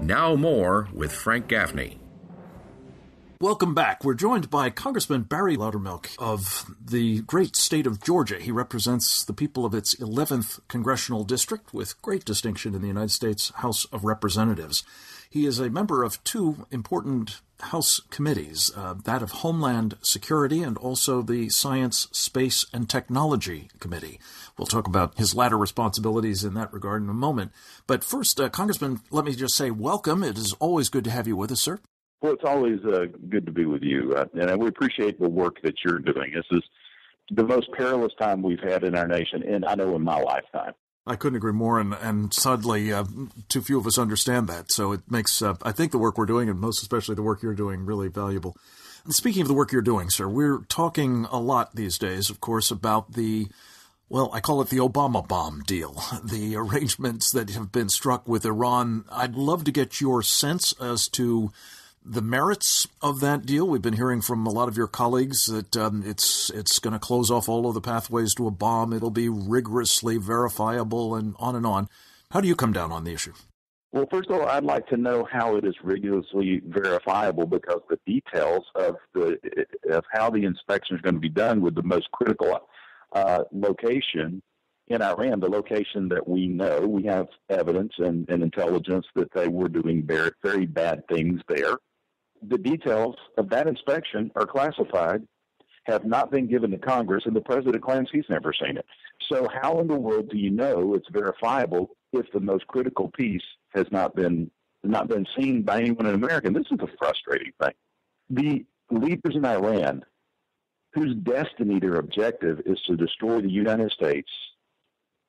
Now more with Frank Gaffney. Welcome back. We're joined by Congressman Barry Loudermilk of the great state of Georgia. He represents the people of its 11th congressional district with great distinction in the United States House of Representatives. He is a member of two important House committees, that of Homeland Security and also the Science, Space, and Technology Committee. We'll talk about his latter responsibilities in that regard in a moment. But first, Congressman, let me just say welcome. It is always good to have you with us, sir. Well, it's always good to be with you, and we appreciate the work that you're doing. This is the most perilous time we've had in our nation, and I know in my lifetime. I couldn't agree more, and sadly, too few of us understand that. So it makes, I think, the work we're doing, and most especially the work you're doing, really valuable. And speaking of the work you're doing, sir, we're talking a lot these days, of course, about I call it the Obama bomb deal, the arrangements that have been struck with Iran. I'd love to get your sense as to the merits of that deal. We've been hearing from a lot of your colleagues that it's going to close off all of the pathways to a bomb. It'll be rigorously verifiable and on and on. How do you come down on the issue? Well, first of all, I'd like to know how it is rigorously verifiable, because the details of how the inspection is going to be done with the most critical location in Iran, the location that we know, we have evidence and intelligence that they were doing very, very bad things there. The details of that inspection are classified, have not been given to Congress, and the president claims he's never seen it. So how in the world do you know it's verifiable if the most critical piece has not been seen by anyone in America? And this is a frustrating thing. The leaders in Iran, whose destiny, their objective, is to destroy the United States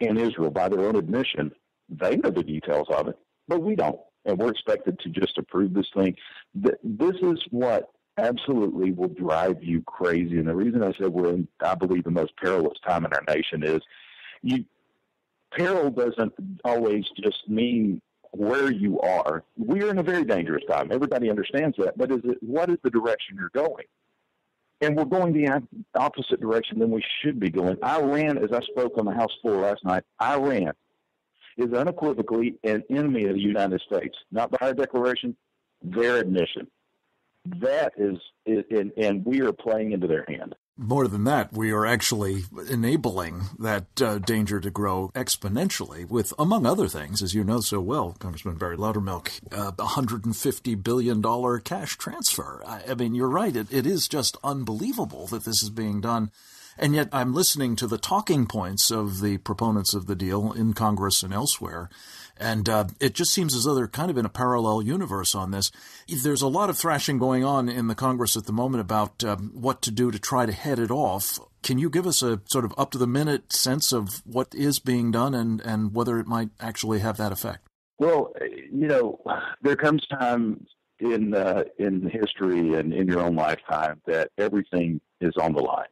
and Israel by their own admission, they know the details of it, but we don't. And we're expected to just approve this thing. This is what absolutely will drive you crazy. And the reason I said we're in, I believe, the most perilous time in our nation is peril doesn't always just mean where you are. We are in a very dangerous time. Everybody understands that. But what is the direction you're going? And we're going the opposite direction than we should be going. Iran, as I spoke on the House floor last night, Iran is unequivocally an enemy of the United States, not by our declaration, their admission. That is, and we are playing into their hand. More than that, we are actually enabling that danger to grow exponentially with, among other things, as you know so well, Congressman Barry Loudermilk, $150 billion cash transfer. I mean, you're right. It is just unbelievable that this is being done. And yet I'm listening to the talking points of the proponents of the deal in Congress and elsewhere. And it just seems as though they're kind of in a parallel universe on this. There's a lot of thrashing going on in the Congress at the moment about what to do to try to head it off. Can you give us a sort of up-to-the-minute sense of what is being done and whether it might actually have that effect? Well, there comes time in history and in your own lifetime that everything is on the line.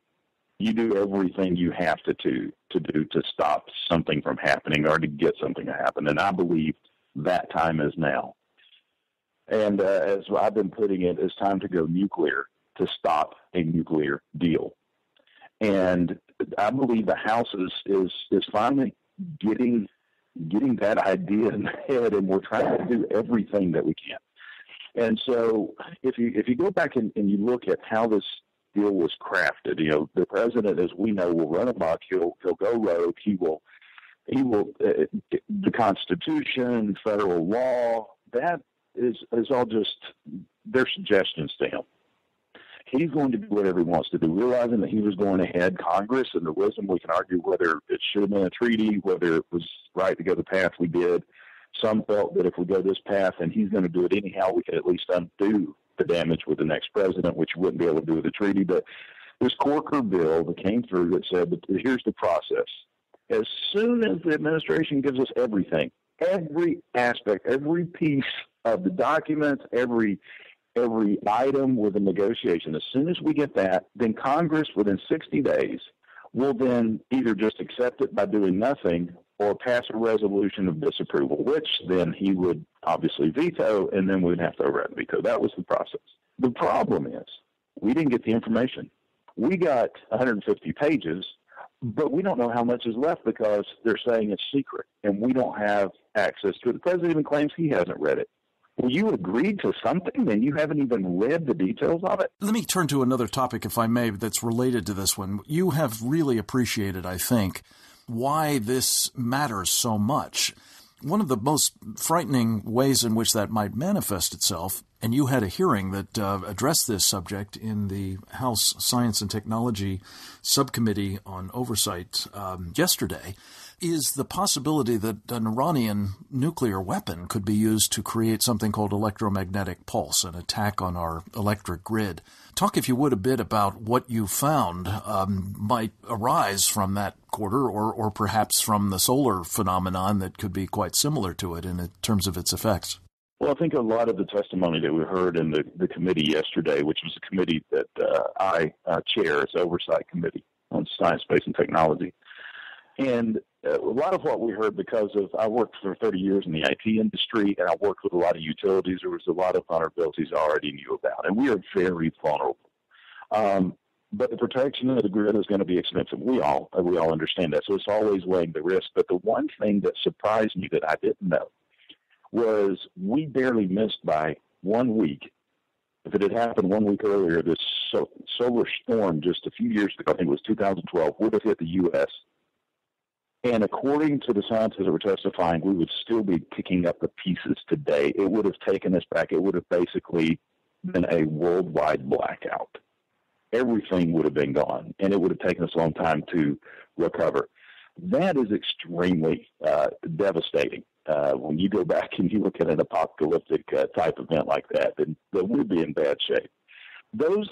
You do everything you have to do to stop something from happening or to get something to happen. And I believe that time is now. And as I've been putting it, it's time to go nuclear to stop a nuclear deal. And I believe the House is finally getting that idea in the head, and we're trying to do everything that we can. And so if you go back and you look at how this deal was crafted, the president, as we know, will run amok. He'll go rogue. He will the Constitution, federal law, that is all just their suggestions to him. He's going to do whatever he wants to do, realizing that he was going ahead. Congress and the wisdom, we can argue whether it should have been a treaty, whether it was right to go the path we did. Some felt that if we go this path and he's going to do it anyhow, we could at least undo the damage with the next president, which you wouldn't be able to do with a treaty. But this Corker bill that came through that said, but here's the process. As soon as the administration gives us everything, every aspect, every piece of the documents, every item with a negotiation, as soon as we get that, then Congress within 60 days will then either just accept it by doing nothing or pass a resolution of disapproval, which then he would obviously veto, and then we'd have to override the veto. That was the process. The problem is we didn't get the information. We got 150 pages, but we don't know how much is left because they're saying it's secret, and we don't have access to it. The president even claims he hasn't read it. Well, you agreed to something, and you haven't even read the details of it? Let me turn to another topic, if I may, that's related to this one. You have really appreciated, I think, why this matters so much. One of the most frightening ways in which that might manifest itself, and you had a hearing that addressed this subject in the House Science and Technology Subcommittee on Oversight yesterday, is the possibility that an Iranian nuclear weapon could be used to create something called electromagnetic pulse, an attack on our electric grid. Talk, if you would, a bit about what you found might arise from that quarter, or perhaps from the solar phenomenon that could be quite similar to it in terms of its effects. Well, I think a lot of the testimony that we heard in the committee yesterday, which was a committee that I chair, it's Oversight Committee on Science, Space, and Technology. And a lot of what we heard, because of I worked for 30 years in the IT industry, and I worked with a lot of utilities, there was a lot of vulnerabilities I already knew about, and we are very vulnerable. But the protection of the grid is going to be expensive. We all understand that, so it's always weighing the risk. But the one thing that surprised me that I didn't know was we barely missed by 1 week. If it had happened 1 week earlier, this solar storm just a few years ago, I think it was 2012, would have hit the U.S., and according to the scientists that were testifying, we would still be picking up the pieces today. It would have taken us back. It would have basically been a worldwide blackout. Everything would have been gone, and it would have taken us a long time to recover. That is extremely devastating. When you go back and you look at an apocalyptic type event like that, then we'd be in bad shape. Those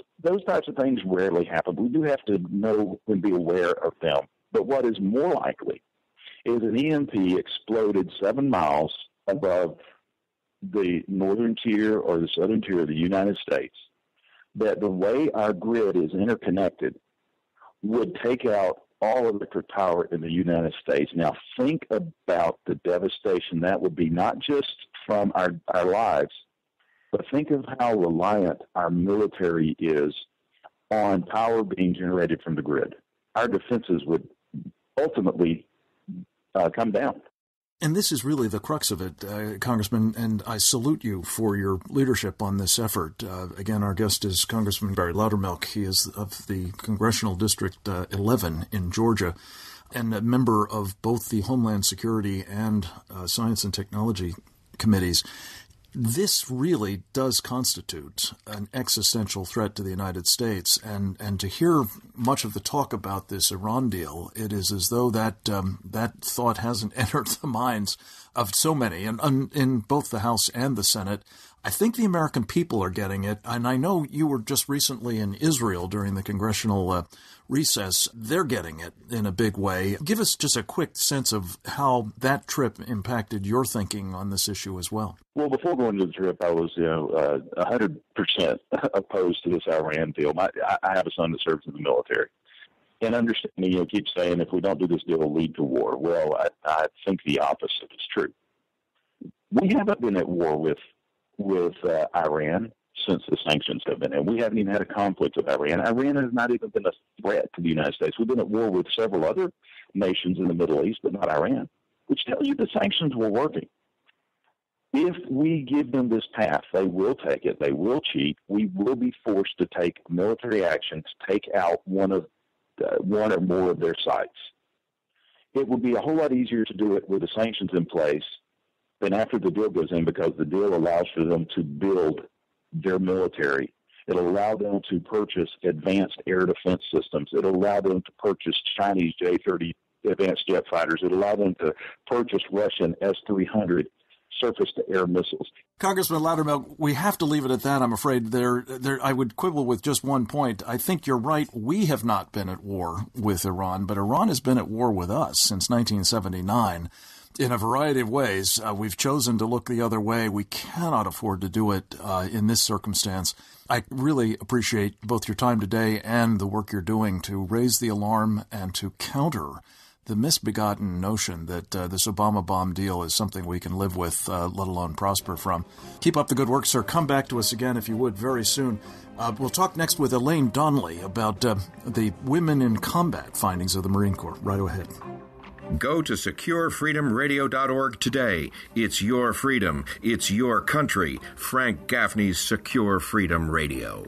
types of things rarely happen. We do have to know and be aware of them. But what is more likely is an EMP exploded 7 miles above the northern tier or the southern tier of the United States, that the way our grid is interconnected would take out all electric power in the United States. Now, think about the devastation that would be, not just from our lives, but think of how reliant our military is on power being generated from the grid. Our defenses would ultimately come down. And this is really the crux of it, Congressman, and I salute you for your leadership on this effort. Again, our guest is Congressman Barry Loudermilk. He is of the Congressional District 11 in Georgia and a member of both the Homeland Security and Science and Technology committees. This really does constitute an existential threat to the United States, and to hear much of the talk about this Iran deal, it is as though that thought hasn't entered the minds of so many, and in both the House and the Senate. I think the American people are getting it, and I know you were just recently in Israel during the congressional recess. They're getting it in a big way. Give us just a quick sense of how that trip impacted your thinking on this issue as well. Well, before going to the trip, I was 100% opposed to this Iran deal. I have a son that serves in the military. And understanding, keep saying if we don't do this deal, it'll lead to war. Well, I think the opposite is true. We haven't been at war with Iran since the sanctions have been, and we haven't even had a conflict with Iran. Iran has not even been a threat to the United States. We've been at war with several other nations in the Middle East, but not Iran, which tells you the sanctions were working. If we give them this path, they will take it. They will cheat. We will be forced to take military action to take out one or more of their sites. It would be a whole lot easier to do it with the sanctions in place than after the deal goes in, because the deal allows for them to build their military. It'll allow them to purchase advanced air defense systems. It'll allow them to purchase Chinese J-30 advanced jet fighters. It'll allow them to purchase Russian S-300 surface-to-air missiles. Congressman Loudermilk, we have to leave it at that, I'm afraid. I would quibble with just one point. I think you're right. We have not been at war with Iran, but Iran has been at war with us since 1979. In a variety of ways. We've chosen to look the other way. We cannot afford to do it in this circumstance. I really appreciate both your time today and the work you're doing to raise the alarm and to counter the misbegotten notion that this Obama bomb deal is something we can live with, let alone prosper from. Keep up the good work, sir. Come back to us again, if you would, very soon. We'll talk next with Elaine Donnelly about the women in combat findings of the Marine Corps. Right ahead. Go to SecureFreedomRadio.org today. It's your freedom. It's your country. Frank Gaffney's Secure Freedom Radio.